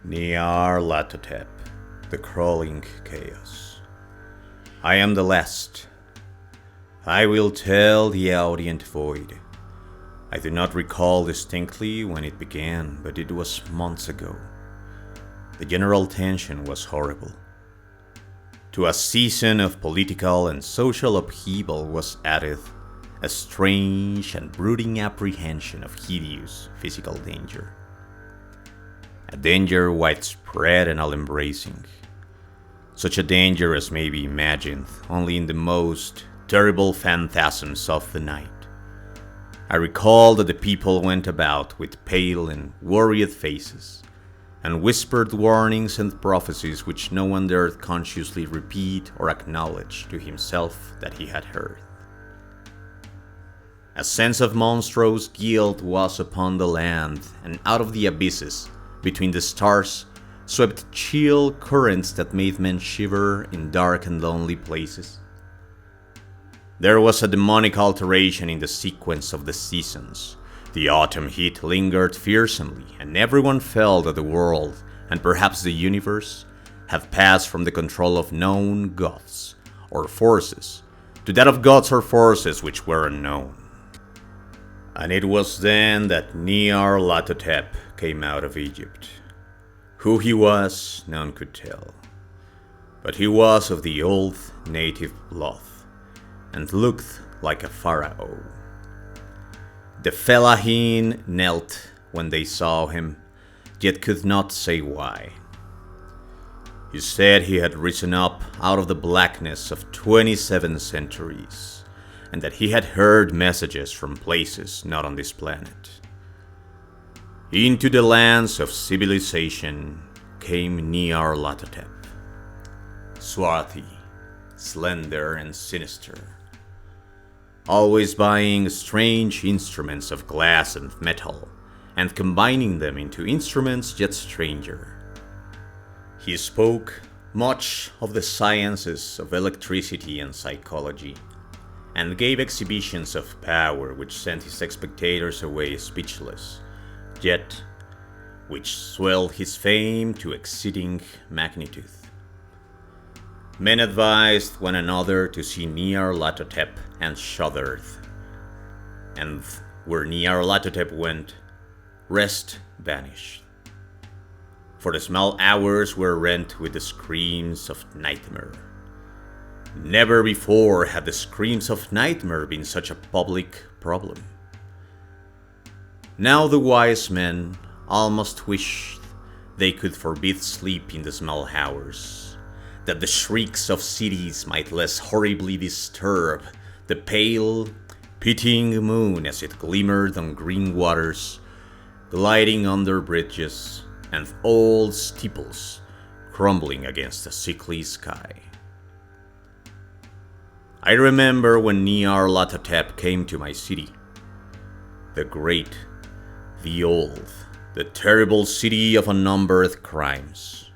Nyarlathotep, the crawling chaos. I am the last. I will tell the audient void. I do not recall distinctly when it began, but it was months ago. The general tension was horrible. To a season of political and social upheaval was added a strange and brooding apprehension of hideous physical danger. A danger widespread and all-embracing. Such a danger as may be imagined only in the most terrible phantasms of the night. I recall that the people went about with pale and worried faces, and whispered warnings and prophecies which no one dared consciously repeat or acknowledge to himself that he had heard. A sense of monstrous guilt was upon the land, and out of the abysses, between the stars, swept chill currents that made men shiver in dark and lonely places. There was a demonic alteration in the sequence of the seasons. The autumn heat lingered fearsomely, and everyone felt that the world, and perhaps the universe, had passed from the control of known gods or forces to that of gods or forces which were unknown. And it was then that Nyarlathotep came out of Egypt. Who he was, none could tell. But he was of the old native blood, and looked like a pharaoh. The Fellahin knelt when they saw him, yet could not say why. He said he had risen up out of the blackness of 27 centuries, and that he had heard messages from places not on this planet. Into the lands of civilization came Nyarlathotep, swarthy, slender, and sinister, always buying strange instruments of glass and metal, and combining them into instruments yet stranger. He spoke much of the sciences of electricity and psychology, and gave exhibitions of power which sent his spectators away speechless, yet which swelled his fame to exceeding magnitude. Men advised one another to see Nyarlathotep and shuddered, and where Nyarlathotep went, rest vanished. For the small hours were rent with the screams of nightmare. Never before had the screams of nightmare been such a public problem. Now the wise men almost wished they could forbid sleep in the small hours, that the shrieks of cities might less horribly disturb the pale, pitying moon as it glimmered on green waters, gliding under bridges, and old steeples crumbling against a sickly sky. I remember when Nyarlathotep came to my city, the great, the old, the terrible city of unnumbered crimes.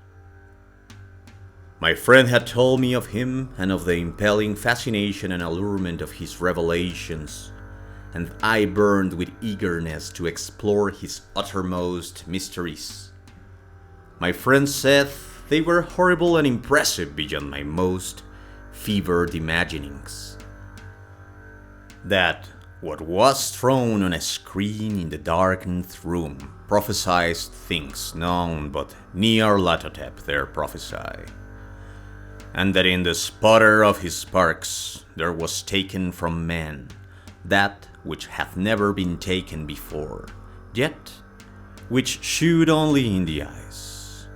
My friend had told me of him and of the impelling fascination and allurement of his revelations, and I burned with eagerness to explore his uttermost mysteries. My friend said they were horrible and impressive beyond my most fevered imaginings. That what was thrown on a screen in the darkened room prophesied things none but Nyarlathotep dare prophesy, and that in the sputter of his sparks there was taken from men that which hath never been taken before, yet which shewed only in the eyes.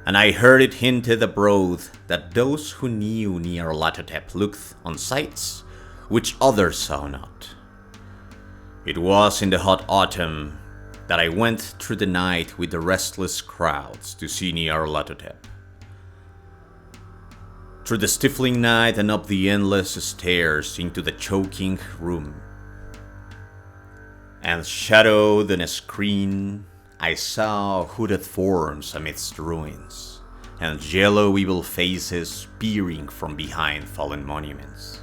And I heard it hinted abroad that those who knew Nyarlathotep looked on sights which others saw not. It was in the hot autumn that I went through the night with the restless crowds to see Nyarlathotep. Through the stifling night and up the endless stairs into the choking room. And shadowed on a screen, I saw hooded forms amidst ruins, and yellow evil faces peering from behind fallen monuments.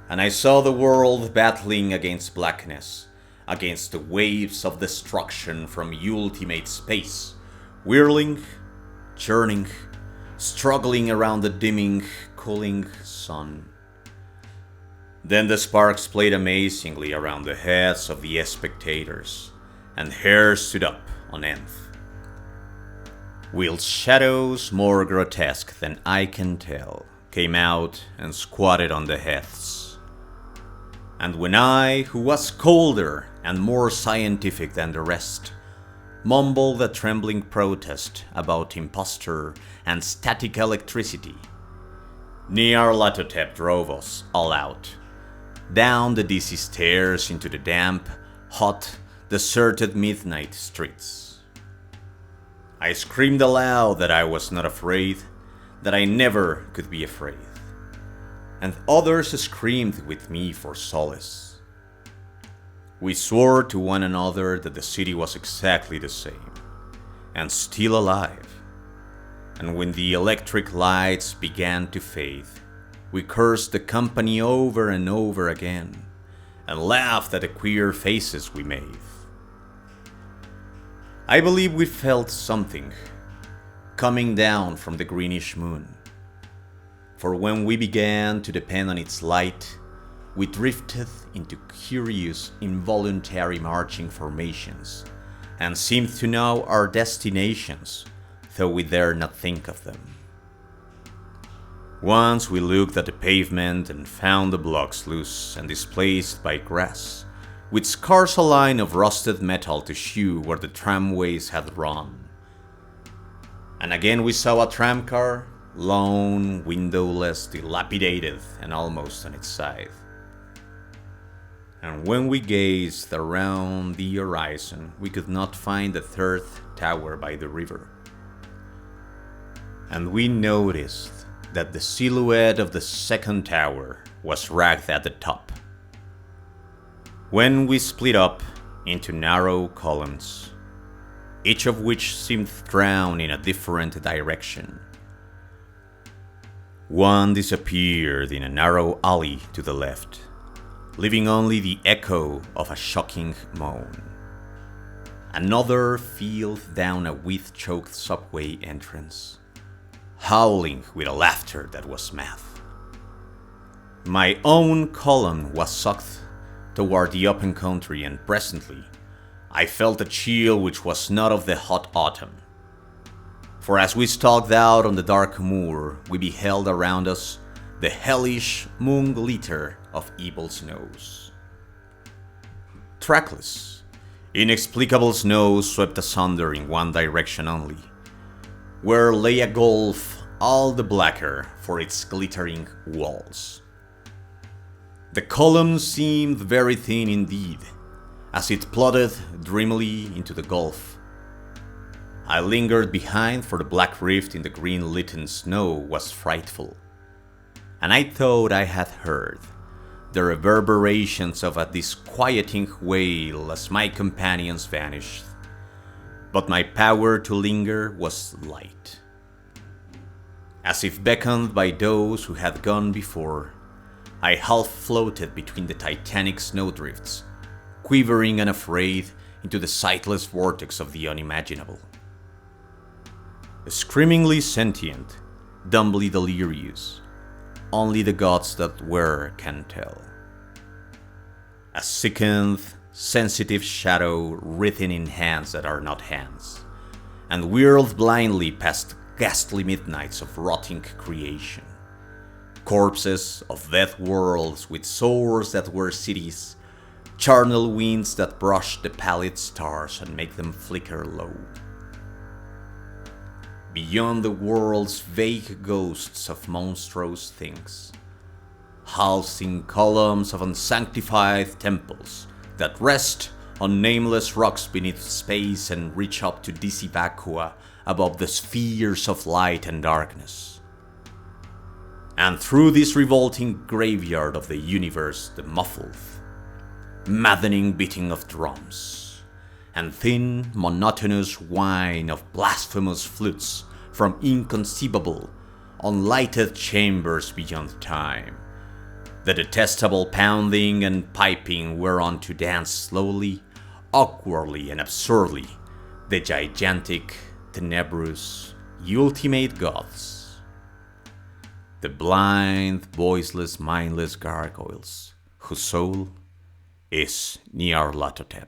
And I saw the world battling against blackness, against the waves of destruction from ultimate space, whirling, churning, struggling around the dimming, cooling sun. Then the sparks played amazingly around the heads of the spectators, and hair stood up on end, whilst shadows more grotesque than I can tell came out and squatted on the heads. And when I, who was colder and more scientific than the rest, mumbled a trembling protest about imposture and static electricity, Nyarlathotep drove us all out, down the dizzy stairs into the damp, hot, deserted midnight streets. I screamed aloud that I was not afraid, that I never could be afraid, and others screamed with me for solace. We swore to one another that the city was exactly the same, and still alive, and when the electric lights began to fade, we cursed the company over and over again, and laughed at the queer faces we made. I believe we felt something coming down from the greenish moon, for when we began to depend on its light, we drifted into curious, involuntary marching formations, and seemed to know our destinations, though we dared not think of them. Once we looked at the pavement and found the blocks loose and displaced by grass, with scarce a line of rusted metal to shew where the tramways had run. And again we saw a tramcar, lone, windowless, dilapidated, and almost on its side. And when we gazed around the horizon, we could not find the third tower by the river. And we noticed that the silhouette of the second tower was ragged at the top. When we split up into narrow columns, each of which seemed drawn in a different direction, one disappeared in a narrow alley to the left, leaving only the echo of a shocking moan. Another filed down a weed-choked subway entrance, howling with a laughter that was mad. My own column was sucked toward the open country, and presently I felt a chill which was not of the hot autumn. For as we stalked out on the dark moor, we beheld around us the hellish moon glitter of evil snows. Trackless, inexplicable snows swept asunder in one direction only, where lay a gulf all the blacker for its glittering walls. The column seemed very thin indeed, as it plodded dreamily into the gulf. I lingered behind, for the black rift in the green-litten snow was frightful, and I thought I had heard the reverberations of a disquieting wail as my companions vanished, but my power to linger was light. As if beckoned by those who had gone before, I half floated between the titanic snowdrifts, quivering and afraid into the sightless vortex of the unimaginable. Screamingly sentient, dumbly delirious, only the gods that were can tell. A sickened, sensitive shadow written in hands that are not hands, and whirled blindly past ghastly midnights of rotting creation. Corpses of dead worlds with sores that were cities, charnel winds that brush the pallid stars and make them flicker low. Beyond the world's vague ghosts of monstrous things, halcyon columns of unsanctified temples that rest on nameless rocks beneath space and reach up to dizzy vacua above the spheres of light and darkness. And through this revolting graveyard of the universe, the muffled, maddening beating of drums, and thin, monotonous whine of blasphemous flutes from inconceivable, unlighted chambers beyond time, the detestable pounding and piping whereon to dance slowly, awkwardly, and absurdly the gigantic tenebrous, ultimate gods. The blind, voiceless, mindless gargoyles, whose soul is Nyarlathotep.